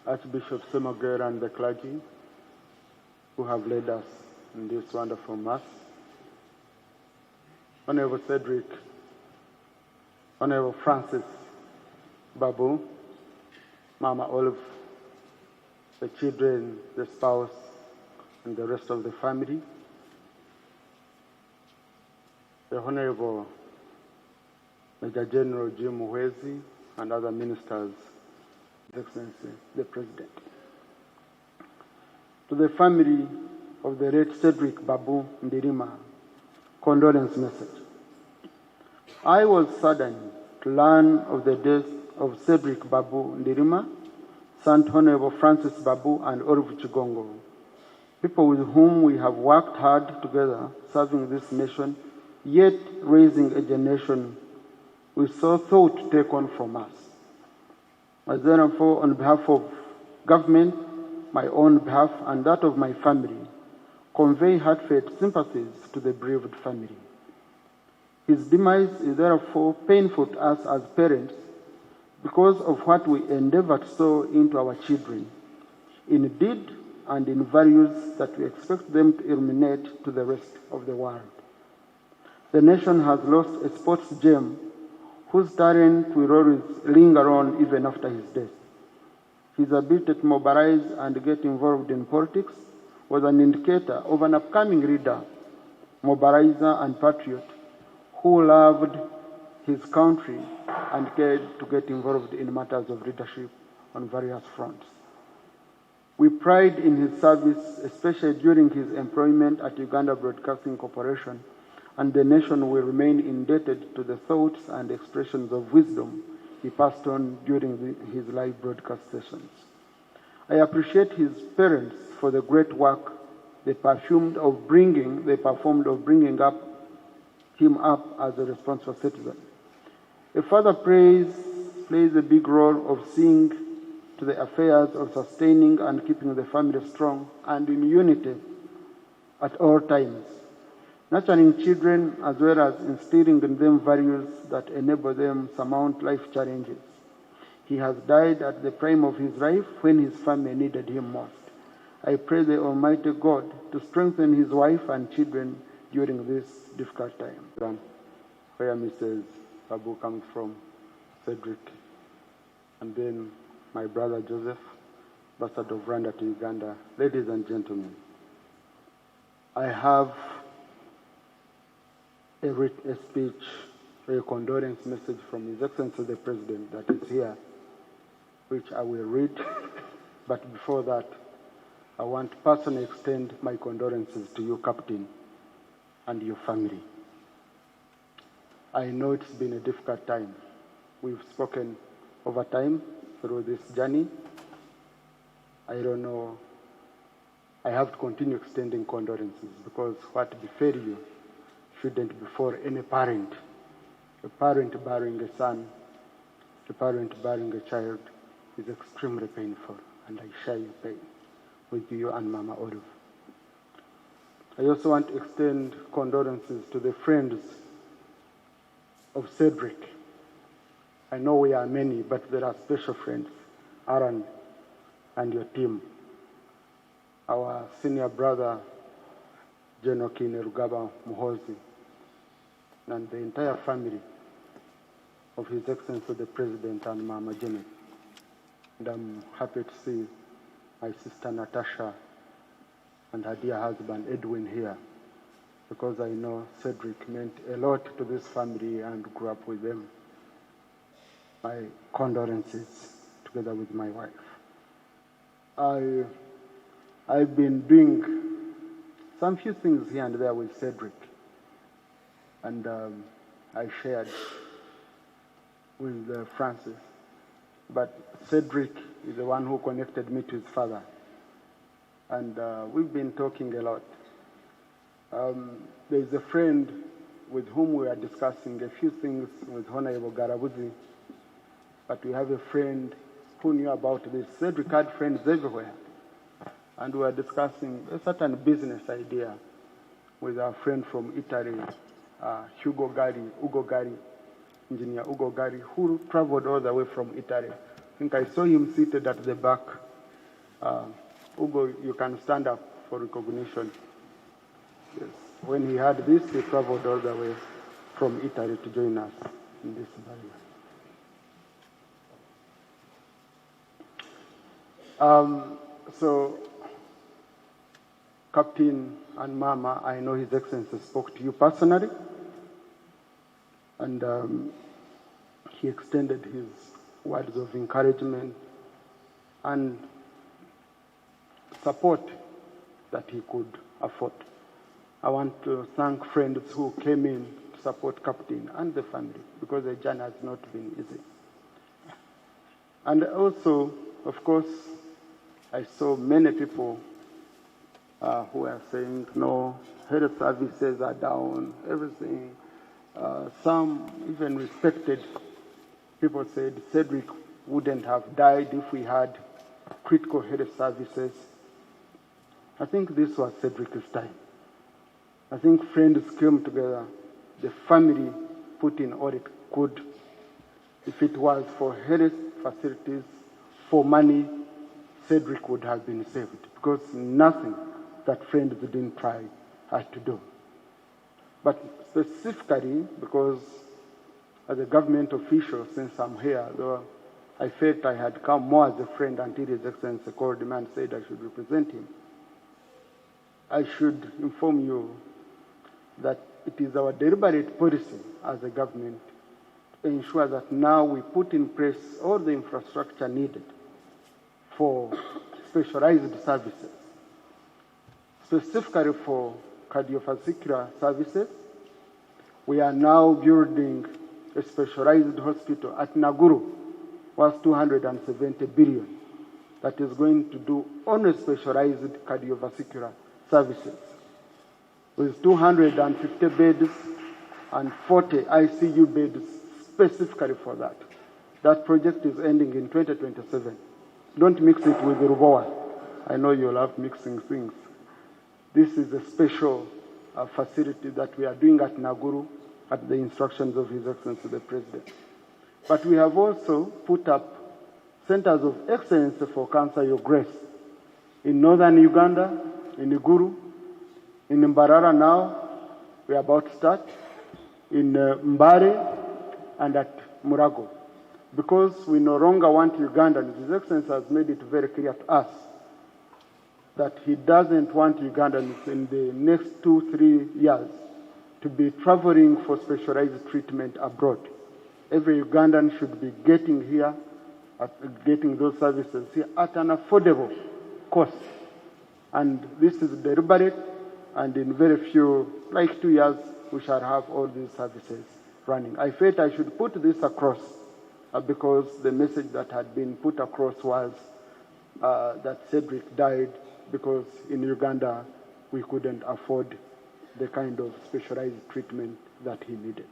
Archbishop Semogera and the clergy who have led us in this wonderful Mass, Honorable Cedric, Honorable Francis, Babu, Mama Olive, the children, the spouse, and the rest of the family, the Honorable Major General Jim Muhwezi, and other ministers, His Excellency, the President. To the family of the late Cedric Babu Ndirima, condolence message. I was saddened to learn of the death of Cedric Babu Ndirima, Saint Honorable Francis Babu and Olive Chigongo, people with whom we have worked hard together serving this nation, yet raising a generation we so thought to take on from us. As therefore, on behalf of government, my own behalf, and that of my family, convey heartfelt sympathies to the bereaved family. His demise is therefore painful to us as parents because of what we endeavor to sow into our children, in deed and in values that we expect them to illuminate to the rest of the world. The nation has lost a sports gem whose talent will always linger on even after his death. His ability to mobilize and get involved in politics was an indicator of an upcoming leader, mobilizer, and patriot who loved his country and cared to get involved in matters of leadership on various fronts. We pride in his service, especially during his employment at Uganda Broadcasting Corporation, and the nation will remain indebted to the thoughts and expressions of wisdom he passed on during his live broadcast sessions. I appreciate his parents for the great work they performed of bringing him up as a responsible citizen. A father plays a big role of seeing to the affairs of sustaining and keeping the family strong and in unity at all times, nurturing children as well as instilling in them values that enable them to surmount life challenges. He has died at the prime of his life when his family needed him most. I pray the Almighty God to strengthen his wife and children during this difficult time. Where Mrs. Babu comes from, Cedric, and then my brother Joseph, Ambassador of Rwanda to Uganda. Ladies and gentlemen, I have a speech, a condolence message from His Excellency the President that is here, which I will read. But before that, I want to personally extend my condolences to you, Captain, and your family. I know it's been a difficult time. We've spoken over time through this journey. I don't know. I have to continue extending condolences because what befell you shouldn't befall any parent. A parent bearing a son, a parent bearing a child is extremely painful, and I share your pain with you and Mama Olive. I also want to extend condolences to the friends of Cedric. I know we are many, but there are special friends, Aaron and your team. Our senior brother, General Rugaba Muhwezi, and the entire family of His Excellency the President and Mama Janet. And I'm happy to see my sister Natasha and her dear husband Edwin here, because I know Cedric meant a lot to this family and grew up with them. My condolences together with my wife. I've been doing some few things here and there with Cedric, and I shared with Francis, but Cedric is the one who connected me to his father, and we've been talking a lot. There's a friend with whom we are discussing a few things with Honorable Garabuzi, but we have a friend who knew about this. Cedric had friends everywhere, and we were discussing a certain business idea with our friend from Italy, Ugo Gari, engineer Ugo Gari, who traveled all the way from Italy. I think I saw him seated at the back Ugo, you can stand up for recognition. Yes. When he had this, he traveled all the way from Italy to join us in this burial. So, Captain and Mama, I know His Excellency spoke to you personally, and he extended his words of encouragement and support that he could afford. I want to thank friends who came in to support Captain and the family, because the journey has not been easy. And also, of course, I saw many people who are saying, no, health services are down, everything. Some even respected people said Cedric wouldn't have died if we had critical health services. I think this was Cedric's time. I think friends came together. The family put in all it could. If it was for health facilities, for money, Cedric would have been saved, because nothing that friends didn't try had to do. But specifically, because as a government official, since I'm here, though, I felt I had come more as a friend until His Excellency called him and said I should represent him. I should inform you that it is our deliberate policy as a government to ensure that now we put in place all the infrastructure needed for specialized services. Specifically for cardiovascular services, we are now building a specialized hospital at Naguru, worth 270 billion, that is going to do only specialized cardiovascular services, with 250 beds and 40 ICU beds specifically for that. That project is ending in 2027. Don't mix it with Ruboa. I know you love mixing things. This is a special facility that we are doing at Naguru at the instructions of His Excellency the President. But we have also put up centers of excellence for cancer, Your Grace, in northern Uganda, in Iguru, in Mbarara now, we are about to start, in Mbare, and at Murago. Because we no longer want Ugandans, His Excellency has made it very clear to us that he doesn't want Ugandans in the next 2-3 years to be traveling for specialized treatment abroad. Every Ugandan should be getting here, getting those services here at an affordable cost. And this is deliberate, and in very few, like 2 years, we shall have all these services running. I felt I should put this across because the message that had been put across was that Cedric died because in Uganda we couldn't afford the kind of specialized treatment that he needed.